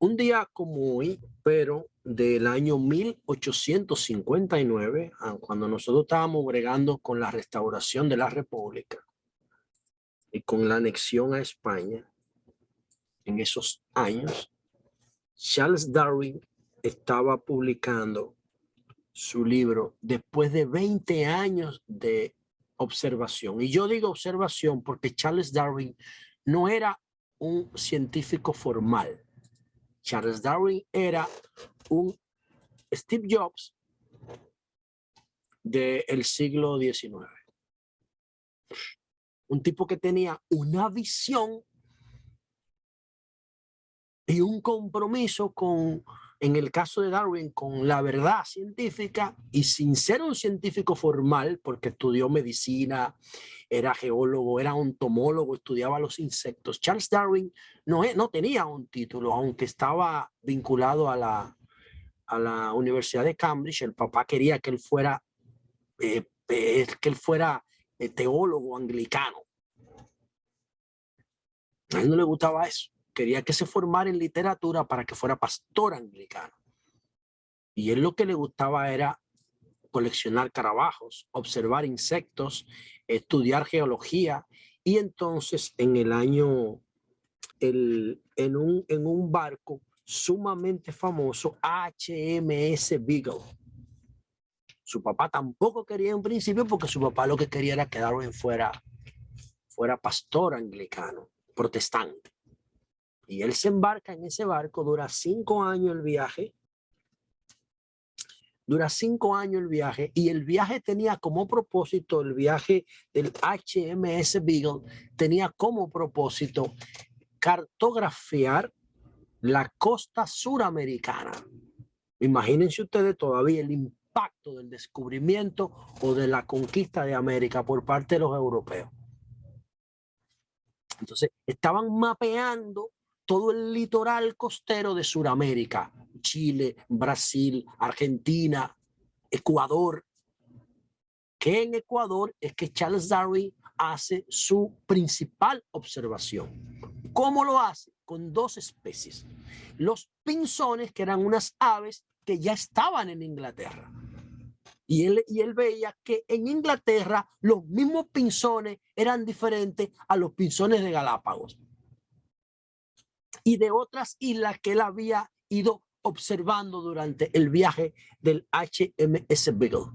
Un día como hoy, pero del año 1859, cuando nosotros estábamos bregando con la restauración de la República y con la anexión a España, en esos años, Charles Darwin estaba publicando su libro después de 20 años de observación. Y yo digo observación porque Charles Darwin no era un científico formal. Charles Darwin era un Steve Jobs del siglo XIX. Un tipo que tenía una visión y un compromiso con, en el caso de Darwin, con la verdad científica, y sin ser un científico formal, porque estudió medicina, era geólogo, era entomólogo, estudiaba los insectos. Charles Darwin no tenía un título, aunque estaba vinculado a la Universidad de Cambridge. El papá quería que él fuera teólogo anglicano. A él no le gustaba eso. Quería que se formara en literatura para que fuera pastor anglicano. Y él lo que le gustaba era coleccionar escarabajos, observar insectos, estudiar geología. Y entonces en el año, en un barco sumamente famoso, HMS Beagle. Su papá tampoco quería en principio, porque su papá lo que quería era que Darwin fuera pastor anglicano, protestante. Y él se embarca en ese barco, dura 5 años el viaje. Y el viaje tenía como propósito, el viaje del HMS Beagle tenía como propósito cartografiar la costa suramericana. Imagínense ustedes todavía el impacto del descubrimiento o de la conquista de América por parte de los europeos. Entonces, estaban mapeando todo el litoral costero de Sudamérica, Chile, Brasil, Argentina, Ecuador. Que en Ecuador es que Charles Darwin hace su principal observación. ¿Cómo lo hace? Con 2 especies. Los pinzones, que eran unas aves que ya estaban en Inglaterra. Y él veía que en Inglaterra los mismos pinzones eran diferentes a los pinzones de Galápagos y de otras islas que él había ido observando durante el viaje del HMS Beagle.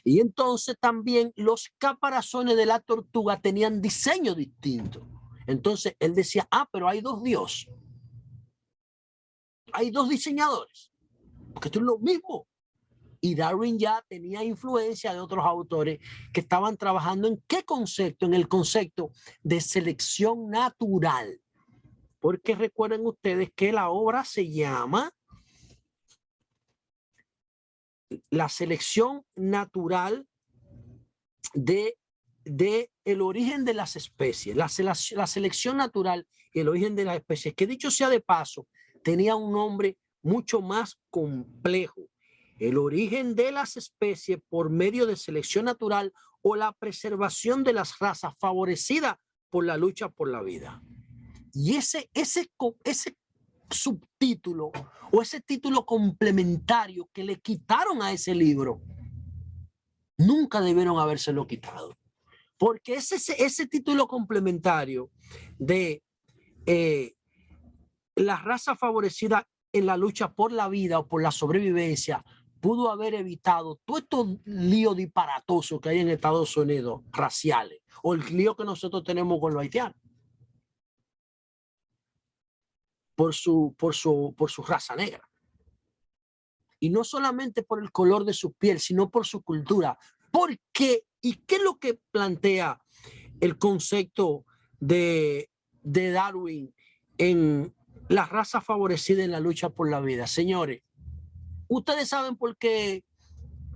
Y entonces también los caparazones de la tortuga tenían diseño distinto. Entonces él decía, pero hay 2 dioses. Hay 2 diseñadores. Porque esto es lo mismo. Y Darwin ya tenía influencia de otros autores que estaban trabajando en qué concepto, en el concepto de selección natural. Porque recuerden ustedes que la obra se llama La selección natural de el origen de las especies. La selección natural y el origen de las especies, que dicho sea de paso, tenía un nombre mucho más complejo. El origen de las especies por medio de selección natural o la preservación de las razas favorecidas por la lucha por la vida. Y ese subtítulo o ese título complementario que le quitaron a ese libro, nunca debieron habérselo quitado. Porque ese título complementario de la raza favorecida en la lucha por la vida o por la sobrevivencia pudo haber evitado todo estos líos disparatosos que hay en Estados Unidos, raciales, o el lío que nosotros tenemos con los haitianos por su raza negra. Y no solamente por el color de su piel, sino por su cultura. ¿Por qué? ¿Y qué es lo que plantea el concepto de Darwin en la raza favorecida en la lucha por la vida? Señores, ustedes saben por qué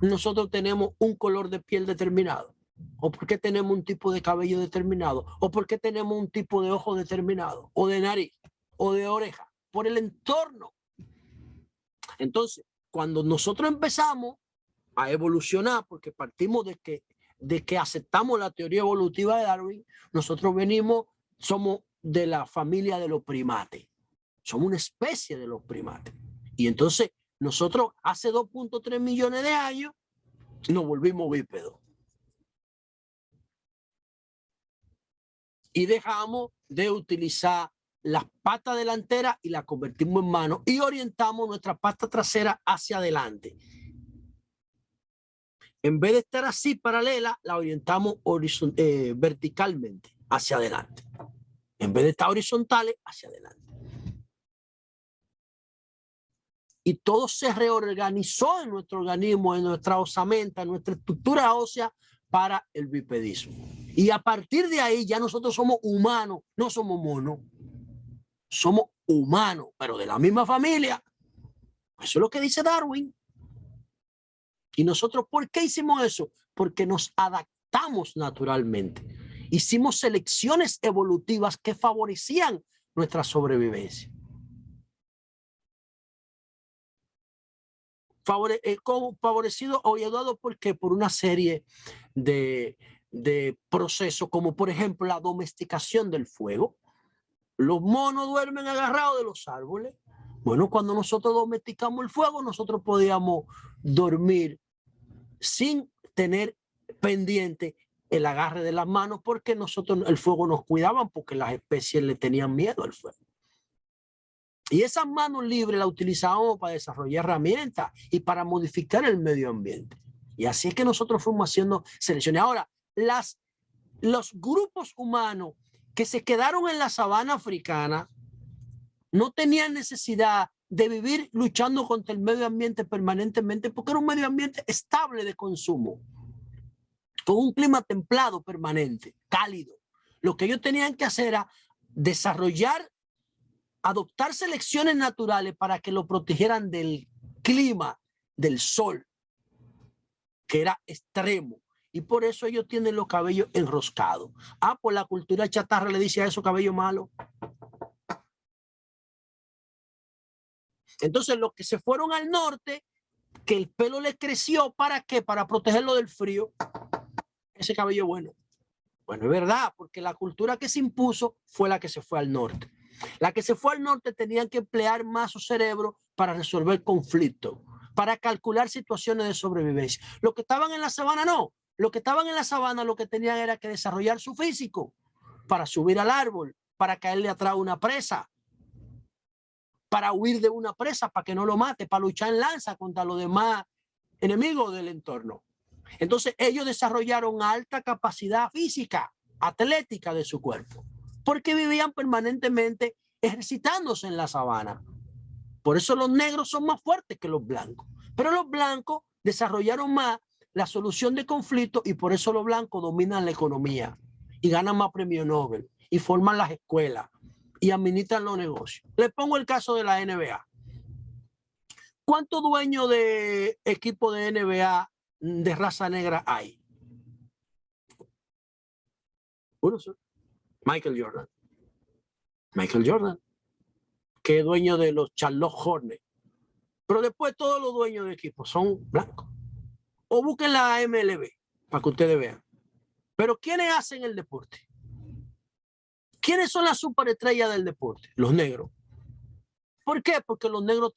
nosotros tenemos un color de piel determinado, o por qué tenemos un tipo de cabello determinado, o por qué tenemos un tipo de ojo determinado, o de nariz, o de oreja, por el entorno. Entonces, cuando nosotros empezamos a evolucionar, porque partimos de que aceptamos la teoría evolutiva de Darwin, nosotros somos de la familia de los primates. Somos una especie de los primates. Y entonces nosotros hace 2.3 millones de años nos volvimos bípedos. Y dejamos de utilizar las patas delanteras y las convertimos en manos y orientamos nuestra pata trasera hacia adelante. En vez de estar así paralela, la orientamos verticalmente hacia adelante. En vez de estar horizontales, hacia adelante. Y todo se reorganizó en nuestro organismo, en nuestra osamenta, en nuestra estructura ósea para el bipedismo. Y a partir de ahí ya nosotros somos humanos, no somos monos. Somos humanos, pero de la misma familia. Eso es lo que dice Darwin. Y nosotros, ¿por qué hicimos eso? Porque nos adaptamos naturalmente. Hicimos selecciones evolutivas que favorecían nuestra sobrevivencia. Favorecido o ayudado porque por una serie de procesos, como por ejemplo la domesticación del fuego. Los monos duermen agarrados de los árboles. Bueno, cuando nosotros domesticamos el fuego, nosotros podíamos dormir sin tener pendiente el agarre de las manos, porque nosotros el fuego nos cuidaban, porque las especies le tenían miedo al fuego. Y esas manos libres las utilizábamos para desarrollar herramientas y para modificar el medio ambiente. Y así es que nosotros fuimos haciendo selecciones. Ahora, los grupos humanos que se quedaron en la sabana africana no tenían necesidad de vivir luchando contra el medio ambiente permanentemente, porque era un medio ambiente estable de consumo, con un clima templado permanente, cálido. Lo que ellos tenían que hacer era desarrollar, adoptar selecciones naturales para que lo protegieran del clima, del sol, que era extremo. Y por eso ellos tienen los cabellos enroscados. Ah, pues la cultura chatarra le dice a eso cabello malo. Entonces los que se fueron al norte, que el pelo les creció, ¿para qué? Para protegerlo del frío. Ese cabello bueno. Bueno, es verdad, porque la cultura que se impuso fue la que se fue al norte. La que se fue al norte tenían que emplear más su cerebro para resolver conflictos, para calcular situaciones de sobrevivencia. Los que estaban en la sabana no. Los que estaban en la sabana lo que tenían era que desarrollar su físico para subir al árbol, para caerle atrás a una presa, para huir de una presa, para que no lo mate, para luchar en lanza contra los demás enemigos del entorno. Entonces ellos desarrollaron alta capacidad física, atlética de su cuerpo, porque vivían permanentemente ejercitándose en la sabana. Por eso los negros son más fuertes que los blancos. Pero los blancos desarrollaron más la solución de conflictos y por eso los blancos dominan la economía y ganan más premios Nobel y forman las escuelas y administran los negocios. Les pongo el caso de la NBA. ¿Cuántos dueños de equipo de NBA de raza negra hay? Uno solo. Michael Jordan. Michael Jordan, que es dueño de los Charlotte Hornets. Pero después todos los dueños de equipo son blancos. O busquen la MLB para que ustedes vean. Pero ¿quiénes hacen el deporte? ¿Quiénes son las superestrellas del deporte? Los negros. ¿Por qué? Porque los negros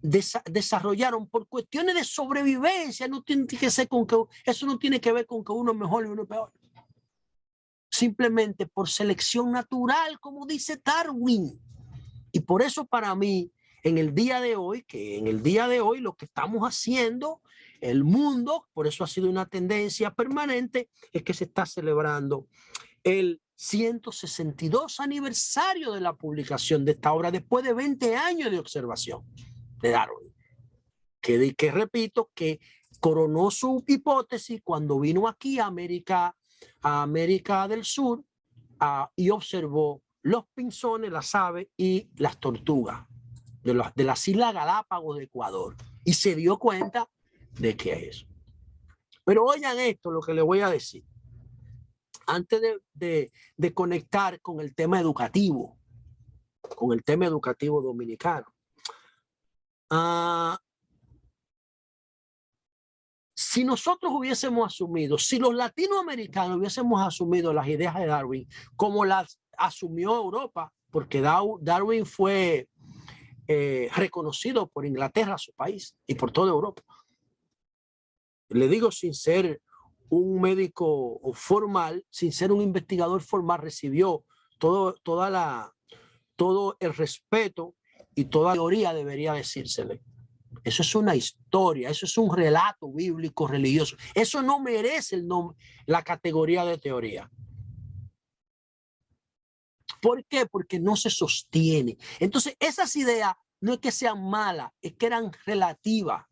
desarrollaron por cuestiones de sobrevivencia. No tiene que ser con que eso no tiene que ver con que uno es mejor y uno es peor. Simplemente por selección natural, como dice Darwin. Y por eso para mí, en el día de hoy, lo que estamos haciendo, el mundo, por eso ha sido una tendencia permanente, es que se está celebrando el 162 aniversario de la publicación de esta obra después de 20 años de observación de Darwin. Que repito, que coronó su hipótesis cuando vino aquí a América del Sur y observó los pinzones, las aves y las tortugas de las Islas Galápagos de Ecuador. Y se dio cuenta de que es eso. Pero oigan esto, lo que les voy a decir. Antes de conectar con el tema educativo dominicano. Si nosotros hubiésemos asumido, si los latinoamericanos hubiésemos asumido las ideas de Darwin como las asumió Europa, porque Darwin fue reconocido por Inglaterra, su país, y por toda Europa. Le digo sin ser un médico formal, sin ser un investigador formal, recibió todo el respeto y toda la teoría debería decírsele. Eso es una historia, eso es un relato bíblico religioso. Eso no merece el nombre, la categoría de teoría. ¿Por qué? Porque no se sostiene. Entonces, esas ideas no es que sean malas, es que eran relativas.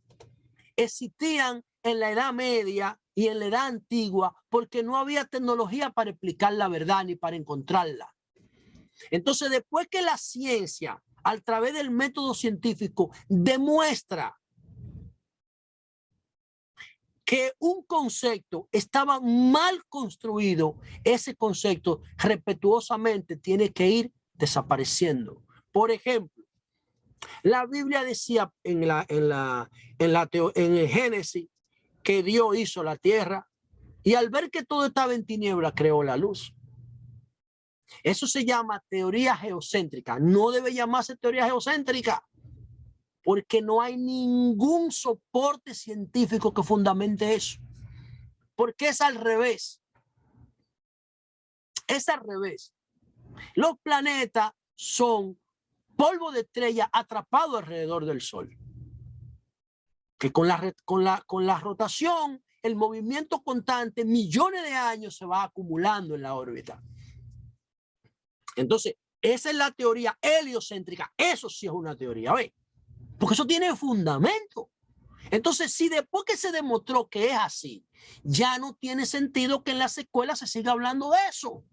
Existían en la Edad Media y en la Edad Antigua porque no había tecnología para explicar la verdad ni para encontrarla. Entonces, después que la ciencia, a través del método científico, demuestra que un concepto estaba mal construido, ese concepto respetuosamente tiene que ir desapareciendo. Por ejemplo, la Biblia decía en el Génesis que Dios hizo la tierra y al ver que todo estaba en tiniebla creó la luz. Eso se llama teoría geocéntrica. No debe llamarse teoría geocéntrica porque no hay ningún soporte científico que fundamente eso. Porque es al revés. Es al revés. Los planetas son polvo de estrella atrapado alrededor del Sol. Que con la rotación, el movimiento constante, millones de años se va acumulando en la órbita. Entonces, esa es la teoría heliocéntrica. Eso sí es una teoría, ¿ve? Porque eso tiene fundamento. Entonces, si después que se demostró que es así, ya no tiene sentido que en las escuelas se siga hablando de eso.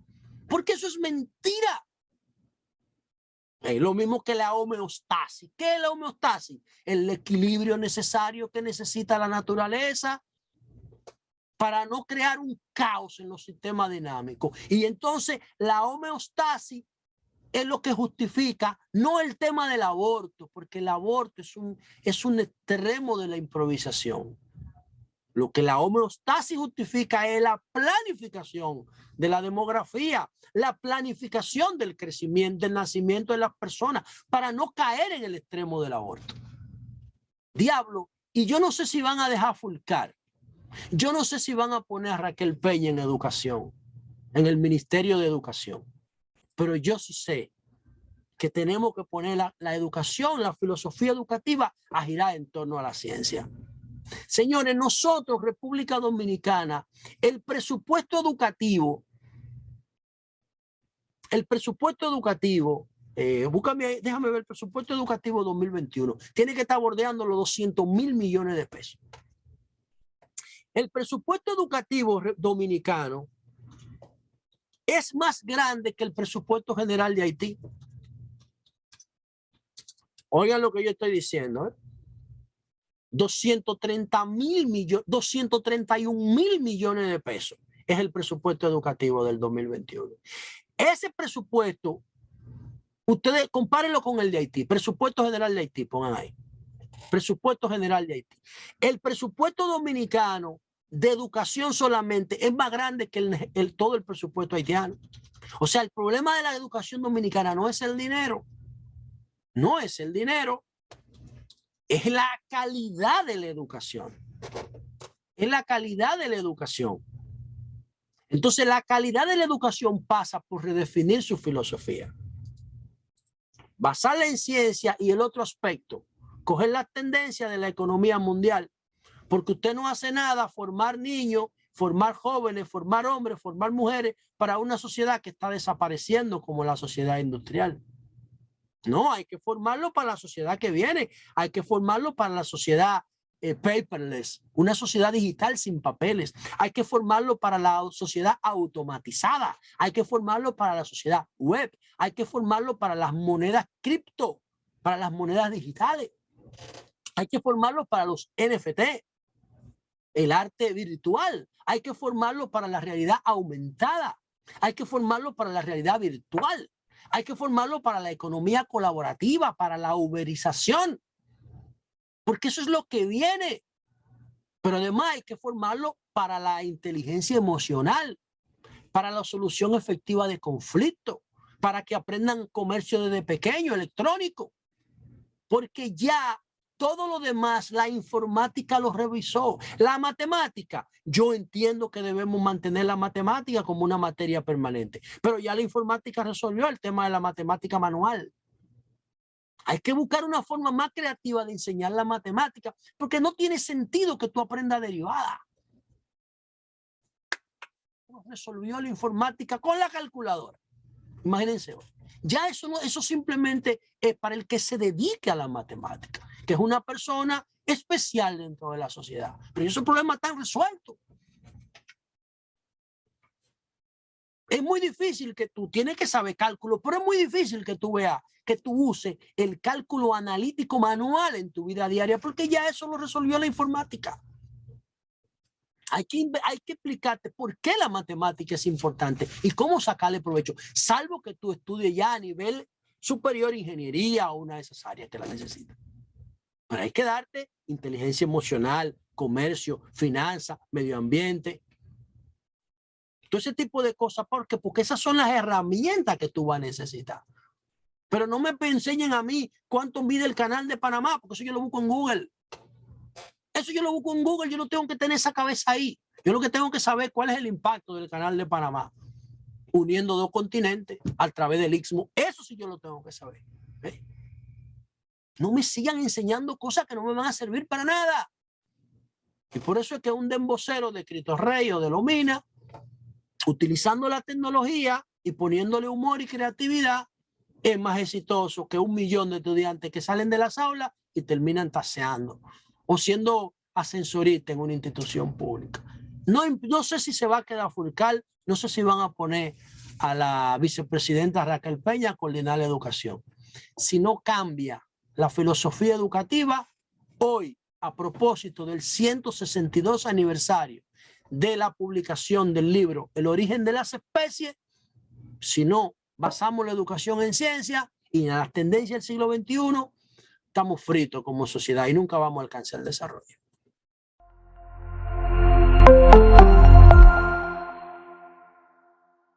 Porque eso es mentira. Es lo mismo que la homeostasis. ¿Qué es la homeostasis? El equilibrio necesario que necesita la naturaleza para no crear un caos en los sistemas dinámicos. Y entonces la homeostasis es lo que justifica, no el tema del aborto, porque el aborto es un extremo de la improvisación. Lo que la homeostasis justifica es la planificación de la demografía, la planificación del crecimiento, del nacimiento de las personas, para no caer en el extremo del aborto. Diablo, y yo no sé si van a dejar Fulcar, yo no sé si van a poner a Raquel Peña en educación, en el Ministerio de Educación, pero yo sí sé que tenemos que poner la educación, la filosofía educativa a girar en torno a la ciencia. Señores, nosotros, República Dominicana, el presupuesto educativo, déjame ver el presupuesto educativo 2021, tiene que estar bordeando los 200.000 millones de pesos. El presupuesto educativo dominicano es más grande que el presupuesto general de Haití. Oigan lo que yo estoy diciendo, ¿eh? 231.000 millones de pesos es el presupuesto educativo del 2021. Ese presupuesto, ustedes compárenlo con el de Haití, presupuesto general de Haití, pongan ahí. Presupuesto general de Haití. El presupuesto dominicano de educación solamente es más grande que todo el presupuesto haitiano. O sea, el problema de la educación dominicana no es el dinero, no es el dinero, es la calidad de la educación. Es la calidad de la educación. Entonces, la calidad de la educación pasa por redefinir su filosofía. Basarla en ciencia y el otro aspecto, coger la tendencia de la economía mundial, porque usted no hace nada formar niños, formar jóvenes, formar hombres, formar mujeres para una sociedad que está desapareciendo como la sociedad industrial. No, hay que formarlo para la sociedad que viene, hay que formarlo para la sociedad paperless, una sociedad digital sin papeles, hay que formarlo para la sociedad automatizada, hay que formarlo para la sociedad web, hay que formarlo para las monedas cripto, para las monedas digitales, hay que formarlo para los NFT, el arte virtual, hay que formarlo para la realidad aumentada, hay que formarlo para la realidad virtual. Hay que formarlo para la economía colaborativa, para la uberización, porque eso es lo que viene. Pero además hay que formarlo para la inteligencia emocional, para la solución efectiva de conflictos, para que aprendan comercio desde pequeño, electrónico. porque ya todo lo demás la informática lo revisó. La matemática, yo entiendo que debemos mantener la matemática como una materia permanente, pero ya la informática resolvió el tema de la matemática manual. Hay que buscar una forma más creativa de enseñar la matemática, porque no tiene sentido que tú aprendas derivada. Resolvió la informática con la calculadora. Imagínense, ya eso, no, eso simplemente es para el que se dedique a la matemática, que es una persona especial dentro de la sociedad. Pero esos problemas están resueltos. Es muy difícil que tú tienes que saber cálculo, pero es muy difícil que tú veas, que tú uses el cálculo analítico manual en tu vida diaria, porque ya eso lo resolvió la informática. Hay que explicarte por qué la matemática es importante y cómo sacarle provecho, salvo que tú estudies ya a nivel superior ingeniería o una de esas áreas que la necesitas. Pero hay que darte inteligencia emocional, comercio, finanzas, medio ambiente, todo ese tipo de cosas, porque esas son las herramientas que tú vas a necesitar. Pero no me enseñen a mí cuánto mide el canal de Panamá, porque eso yo lo busco en Google. Eso yo lo busco en Google, yo no tengo que tener esa cabeza ahí. Yo lo que tengo que saber cuál es el impacto del canal de Panamá, uniendo dos continentes a través del Istmo. Eso sí yo lo tengo que saber. No me sigan enseñando cosas que no me van a servir para nada. Y por eso es que un dembocero de Cristo Rey o de Lomina, utilizando la tecnología y poniéndole humor y creatividad, es más exitoso que 1 millón de estudiantes que salen de las aulas y terminan taseando o siendo ascensoristas en una institución pública. No sé si se va a quedar Fulcal, no sé si van a poner a la vicepresidenta Raquel Peña a coordinar la educación. Si no cambia la filosofía educativa, hoy, a propósito del 162 aniversario de la publicación del libro El origen de las especies, si no basamos la educación en ciencia y en las tendencias del siglo XXI, estamos fritos como sociedad y nunca vamos a alcanzar el desarrollo.